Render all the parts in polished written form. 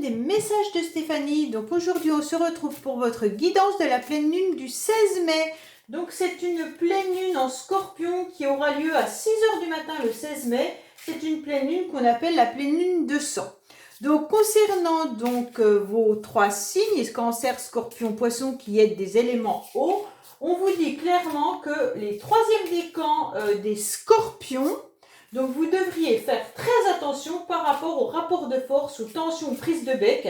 des messages de Stéphanie. Donc aujourd'hui, on se retrouve pour votre guidance de la pleine lune du 16 mai. Donc c'est une pleine lune en Scorpion qui aura lieu à 6 h du matin le 16 mai. C'est une pleine lune qu'on appelle la pleine lune de sang. Donc concernant vos trois signes, Cancer, Scorpion, Poisson, qui êtes des éléments eau, on vous dit clairement que les troisièmes décans des Scorpions, donc vous devriez faire très attention par rapport au rapport de force, aux tensions, prise de bec.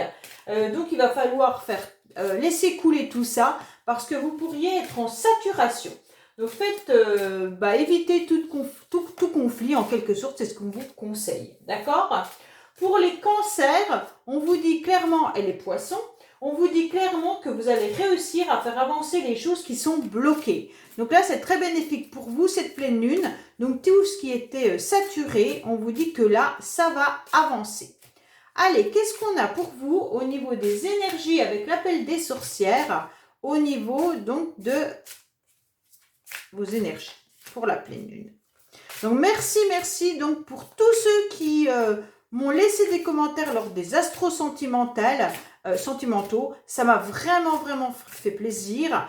Donc il va falloir laisser couler tout ça parce que vous pourriez être en saturation. Donc évitez tout conflit en quelque sorte, c'est ce qu'on vous conseille. D'accord ? Pour les cancers, on vous dit clairement, et les poissons, on vous dit clairement que vous allez réussir à faire avancer les choses qui sont bloquées. Donc là, c'est très bénéfique pour vous, cette pleine lune. Donc tout ce qui était saturé, on vous dit que là, ça va avancer. Allez, qu'est-ce qu'on a pour vous au niveau des énergies avec l'appel des sorcières, au niveau donc de vos énergies pour la pleine lune. Donc merci donc pour tous ceux qui m'ont laissé des commentaires lors des astros sentimentaux. Ça m'a vraiment fait plaisir.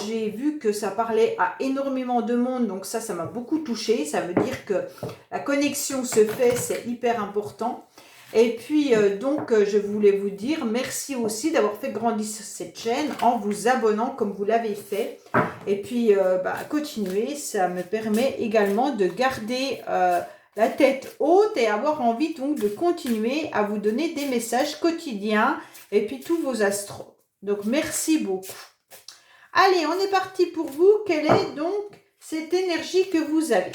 J'ai vu que ça parlait à énormément de monde, donc ça m'a beaucoup touché. Ça veut dire que la connexion se fait, c'est hyper important. Et puis je voulais vous dire merci aussi d'avoir fait grandir cette chaîne en vous abonnant comme vous l'avez fait. Et puis continuez, ça me permet également de garder la tête haute et avoir envie donc de continuer à vous donner des messages quotidiens et puis tous vos astros. Donc merci beaucoup. Allez, on est parti pour vous. Quelle est donc cette énergie que vous avez?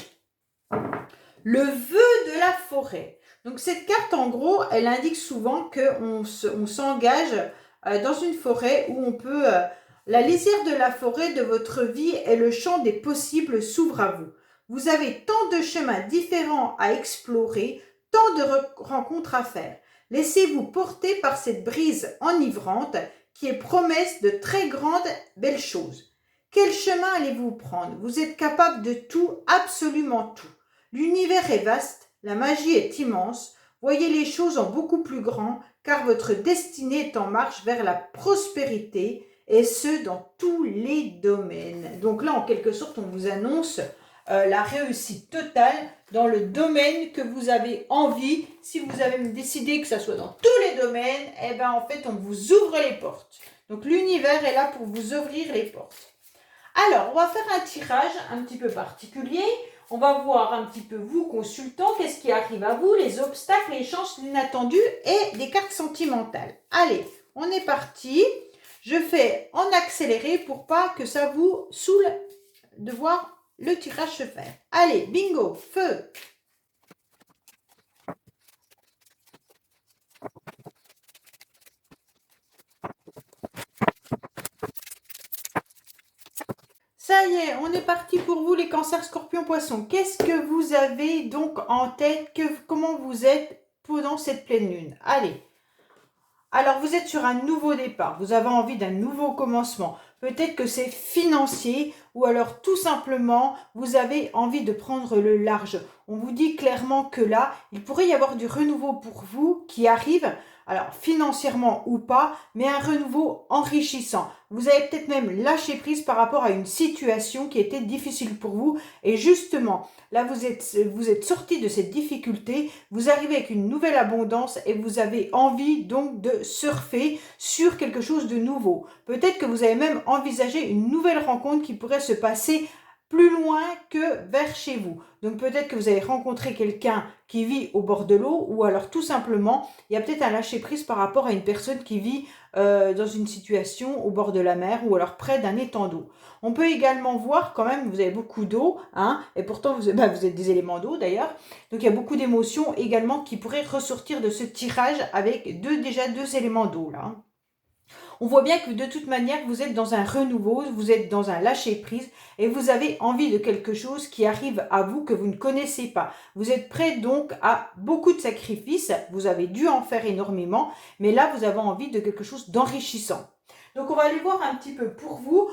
Le vœu de la forêt. Donc cette carte en gros, elle indique souvent qu'on s'engage dans une forêt où on peut... la lisière de la forêt de votre vie et le champ des possibles s'ouvre à vous. Vous avez tant de chemins différents à explorer, tant de rencontres à faire. Laissez-vous porter par cette brise enivrante qui est promesse de très grandes, belles choses. Quel chemin allez-vous prendre? Vous êtes capable de tout, absolument tout. L'univers est vaste, la magie est immense. Voyez les choses en beaucoup plus grand, car votre destinée est en marche vers la prospérité, et ce, dans tous les domaines. Donc là, en quelque sorte, on vous annonce la réussite totale dans le domaine que vous avez envie. Si vous avez décidé que ça soit dans tous les domaines, en fait, on vous ouvre les portes. Donc l'univers est là pour vous ouvrir les portes. Alors, on va faire un tirage un petit peu particulier. On va voir un petit peu vous, consultant, qu'est-ce qui arrive à vous, les obstacles, les chances inattendues et des cartes sentimentales. Allez, on est parti. Je fais en accéléré pour pas que ça vous saoule de voir le tirage se faire. Allez, bingo, feu. Ça y est, on est parti pour vous les cancers, scorpions, poissons. Qu'est-ce que vous avez donc en tête? Comment vous êtes pendant cette pleine lune? Allez. Alors, vous êtes sur un nouveau départ, vous avez envie d'un nouveau commencement. Peut-être que c'est financier ou alors tout simplement, vous avez envie de prendre le large. On vous dit clairement que là, il pourrait y avoir du renouveau pour vous qui arrive, alors financièrement ou pas, mais un renouveau enrichissant. Vous avez peut-être même lâché prise par rapport à une situation qui était difficile pour vous. Et justement, là, vous êtes sorti de cette difficulté, vous arrivez avec une nouvelle abondance et vous avez envie donc de surfer sur quelque chose de nouveau. Peut-être que vous avez même envisagé une nouvelle rencontre qui pourrait se passer plus loin que vers chez vous. Donc peut-être que vous avez rencontré quelqu'un qui vit au bord de l'eau ou alors tout simplement, il y a peut-être un lâcher-prise par rapport à une personne qui vit dans une situation au bord de la mer ou alors près d'un étang d'eau. On peut également voir quand même, vous avez beaucoup d'eau, et pourtant vous êtes des éléments d'eau d'ailleurs, donc il y a beaucoup d'émotions également qui pourraient ressortir de ce tirage avec déjà deux éléments d'eau là. On voit bien que de toute manière, vous êtes dans un renouveau, vous êtes dans un lâcher-prise et vous avez envie de quelque chose qui arrive à vous que vous ne connaissez pas. Vous êtes prêt donc à beaucoup de sacrifices, vous avez dû en faire énormément, mais là, vous avez envie de quelque chose d'enrichissant. Donc, on va aller voir un petit peu pour vous,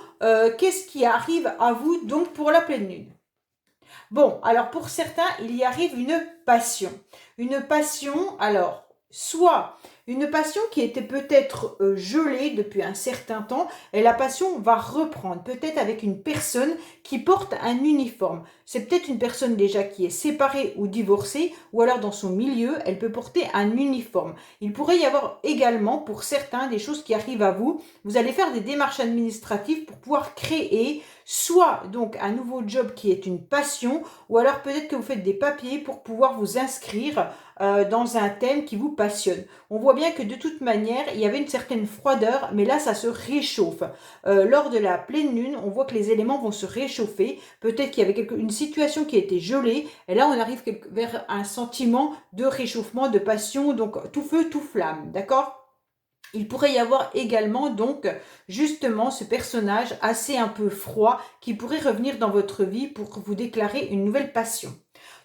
qu'est-ce qui arrive à vous donc pour la pleine lune. Bon, alors pour certains, il y arrive une passion. Une passion, alors, soit Une passion qui était peut-être gelée depuis un certain temps, et la passion va reprendre, peut-être avec une personne qui porte un uniforme. C'est peut-être une personne déjà qui est séparée ou divorcée, ou alors dans son milieu, elle peut porter un uniforme. Il pourrait y avoir également, pour certains, des choses qui arrivent à vous. Vous allez faire des démarches administratives pour pouvoir créer soit donc un nouveau job qui est une passion, ou alors peut-être que vous faites des papiers pour pouvoir vous inscrire dans un thème qui vous passionne. On voit bien que de toute manière, il y avait une certaine froideur, mais là, ça se réchauffe. Lors de la pleine lune, on voit que les éléments vont se réchauffer. Peut-être qu'il y avait une situation qui a été gelée, et là, on arrive vers un sentiment de réchauffement, de passion, donc tout feu, tout flamme, d'accord ? Il pourrait y avoir également donc justement ce personnage assez un peu froid qui pourrait revenir dans votre vie pour vous déclarer une nouvelle passion.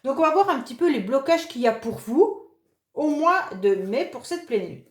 Donc on va voir un petit peu les blocages qu'il y a pour vous au mois de mai pour cette pleine lune.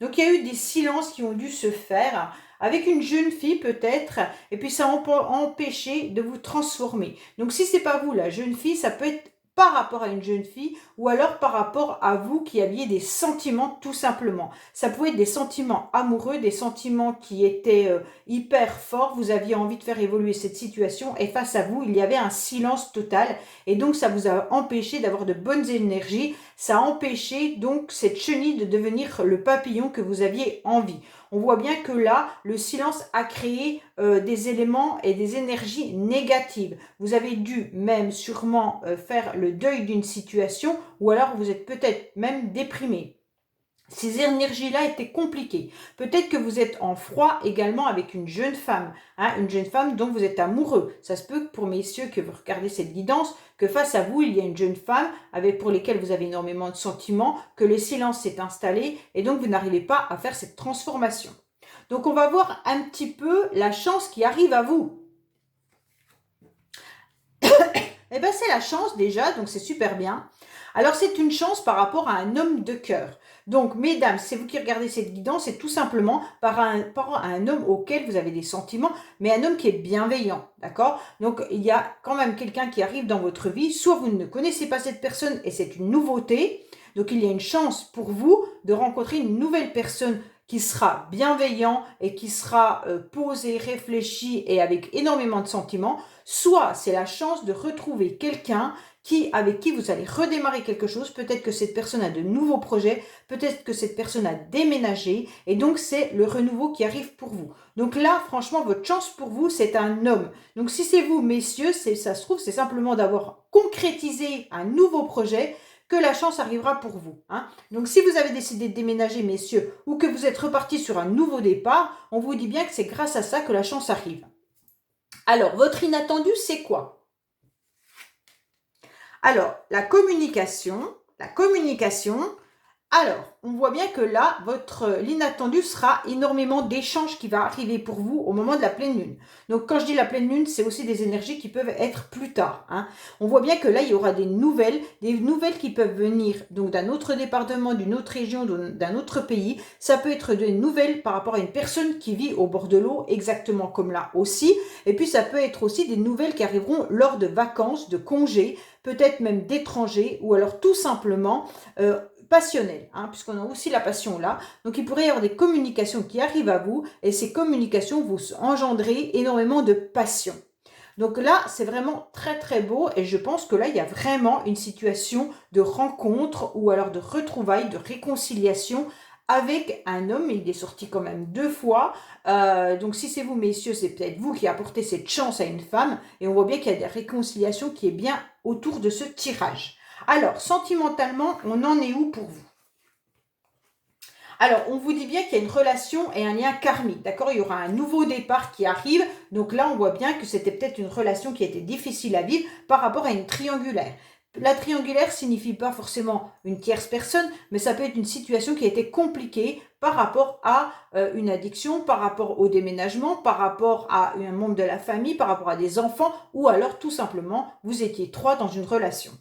Donc il y a eu des silences qui ont dû se faire avec une jeune fille peut-être, et puis ça a empêché de vous transformer. Donc si c'est pas vous la jeune fille, ça peut être par rapport à une jeune fille ou alors par rapport à vous qui aviez des sentiments tout simplement. Ça pouvait être des sentiments amoureux, des sentiments qui étaient hyper forts, vous aviez envie de faire évoluer cette situation et face à vous, il y avait un silence total et donc ça vous a empêché d'avoir de bonnes énergies, ça a empêché donc cette chenille de devenir le papillon que vous aviez envie. On voit bien que là, le silence a créé des éléments et des énergies négatives. Vous avez dû même sûrement faire le deuil d'une situation ou alors vous êtes peut-être même déprimé. Ces énergies-là étaient compliquées. Peut-être que vous êtes en froid également avec une jeune femme, une jeune femme dont vous êtes amoureux. Ça se peut que pour messieurs que vous regardez cette guidance, que face à vous, il y a une jeune femme pour lesquelles vous avez énormément de sentiments, que le silence s'est installé et donc vous n'arrivez pas à faire cette transformation. Donc on va voir un petit peu la chance qui arrive à vous. Eh bien c'est la chance déjà, donc c'est super bien. Alors c'est une chance par rapport à un homme de cœur. Donc mesdames, c'est vous qui regardez cette guidance, c'est tout simplement par rapport à un homme auquel vous avez des sentiments, mais un homme qui est bienveillant, d'accord? Donc il y a quand même quelqu'un qui arrive dans votre vie, soit vous ne connaissez pas cette personne et c'est une nouveauté, donc il y a une chance pour vous de rencontrer une nouvelle personne qui sera bienveillant et qui sera posé, réfléchi et avec énormément de sentiments, soit c'est la chance de retrouver quelqu'un avec qui vous allez redémarrer quelque chose. Peut-être que cette personne a de nouveaux projets, peut-être que cette personne a déménagé, et donc c'est le renouveau qui arrive pour vous. Donc là, franchement, votre chance pour vous, c'est un homme. Donc si c'est vous, messieurs, ça se trouve, c'est simplement d'avoir concrétisé un nouveau projet que la chance arrivera pour vous. Donc si vous avez décidé de déménager, messieurs, ou que vous êtes reparti sur un nouveau départ, on vous dit bien que c'est grâce à ça que la chance arrive. Alors, votre inattendu, c'est quoi ? Alors, la communication, alors, on voit bien que là, l'inattendu sera énormément d'échanges qui va arriver pour vous au moment de la pleine lune. Donc, quand je dis la pleine lune, c'est aussi des énergies qui peuvent être plus tard. On voit bien que là, il y aura des nouvelles qui peuvent venir donc d'un autre département, d'une autre région, d'un autre pays. Ça peut être des nouvelles par rapport à une personne qui vit au bord de l'eau, exactement comme là aussi. Et puis, ça peut être aussi des nouvelles qui arriveront lors de vacances, de congés, peut-être même d'étrangers, ou alors tout simplement passionnel, puisqu'on a aussi la passion là. Donc il pourrait y avoir des communications qui arrivent à vous, et ces communications vont engendrer énormément de passion. Donc là, c'est vraiment très très beau, et je pense que là, il y a vraiment une situation de rencontre, ou alors de retrouvailles, de réconciliation avec un homme. Il est sorti quand même 2 fois, donc si c'est vous, messieurs, c'est peut-être vous qui apportez cette chance à une femme, et on voit bien qu'il y a des réconciliations qui est bien autour de ce tirage. Alors, sentimentalement, on en est où pour vous? Alors, on vous dit bien qu'il y a une relation et un lien karmique, d'accord? Il y aura un nouveau départ qui arrive, donc là, on voit bien que c'était peut-être une relation qui était difficile à vivre par rapport à une triangulaire. La triangulaire signifie pas forcément une tierce personne, mais ça peut être une situation qui a été compliquée par rapport à une addiction, par rapport au déménagement, par rapport à un membre de la famille, par rapport à des enfants, ou alors tout simplement, vous étiez 3 dans une relation.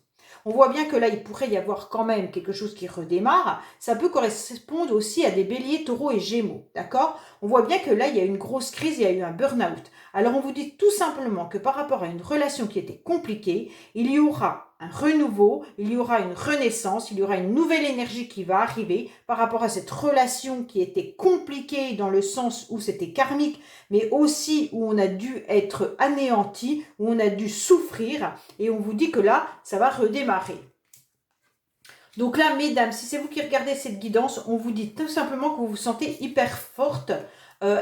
On voit bien que là, il pourrait y avoir quand même quelque chose qui redémarre. Ça peut correspondre aussi à des béliers, taureaux et gémeaux, d'accord? On voit bien que là, il y a une grosse crise, il y a eu un burn-out. Alors, on vous dit tout simplement que par rapport à une relation qui était compliquée, il y aura un renouveau, il y aura une renaissance, il y aura une nouvelle énergie qui va arriver par rapport à cette relation qui était compliquée dans le sens où c'était karmique, mais aussi où on a dû être anéanti, où on a dû souffrir, et on vous dit que là, ça va redémarrer. Donc là, mesdames, si c'est vous qui regardez cette guidance, on vous dit tout simplement que vous vous sentez hyper forte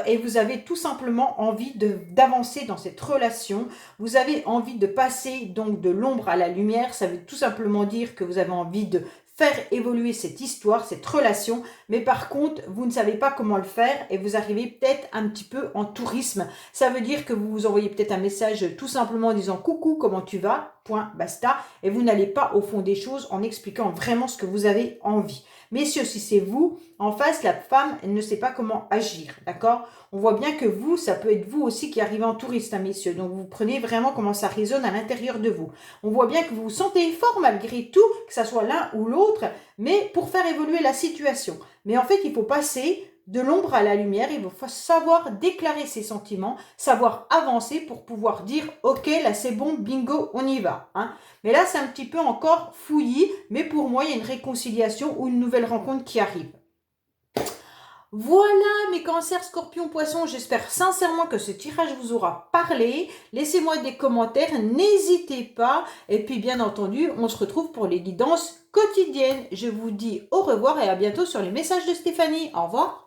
et vous avez tout simplement envie d'avancer dans cette relation. Vous avez envie de passer donc de l'ombre à la lumière. Ça veut tout simplement dire que vous avez envie de faire évoluer cette histoire, cette relation, mais par contre, vous ne savez pas comment le faire et vous arrivez peut-être un petit peu en tourisme. Ça veut dire que vous vous envoyez peut-être un message tout simplement en disant « Coucou, comment tu vas ?» Point, basta. Et vous n'allez pas au fond des choses en expliquant vraiment ce que vous avez envie. Messieurs, si c'est vous, en face, la femme, elle ne sait pas comment agir, d'accord? On voit bien que vous, ça peut être vous aussi qui arrivez en touriste, hein, messieurs. Donc, vous prenez vraiment comment ça résonne à l'intérieur de vous. On voit bien que vous vous sentez fort malgré tout, que ça soit l'un ou l'autre, mais pour faire évoluer la situation. Mais en fait, il faut passer de l'ombre à la lumière, il faut savoir déclarer ses sentiments, savoir avancer pour pouvoir dire « Ok, là c'est bon, bingo, on y va. Hein ». Mais là, c'est un petit peu encore fouillis, mais pour moi, il y a une réconciliation ou une nouvelle rencontre qui arrive. Voilà mes cancers, scorpions, poissons, j'espère sincèrement que ce tirage vous aura parlé. Laissez-moi des commentaires, n'hésitez pas. Et puis bien entendu, on se retrouve pour les guidances quotidiennes. Je vous dis au revoir et à bientôt sur les messages de Stéphanie. Au revoir.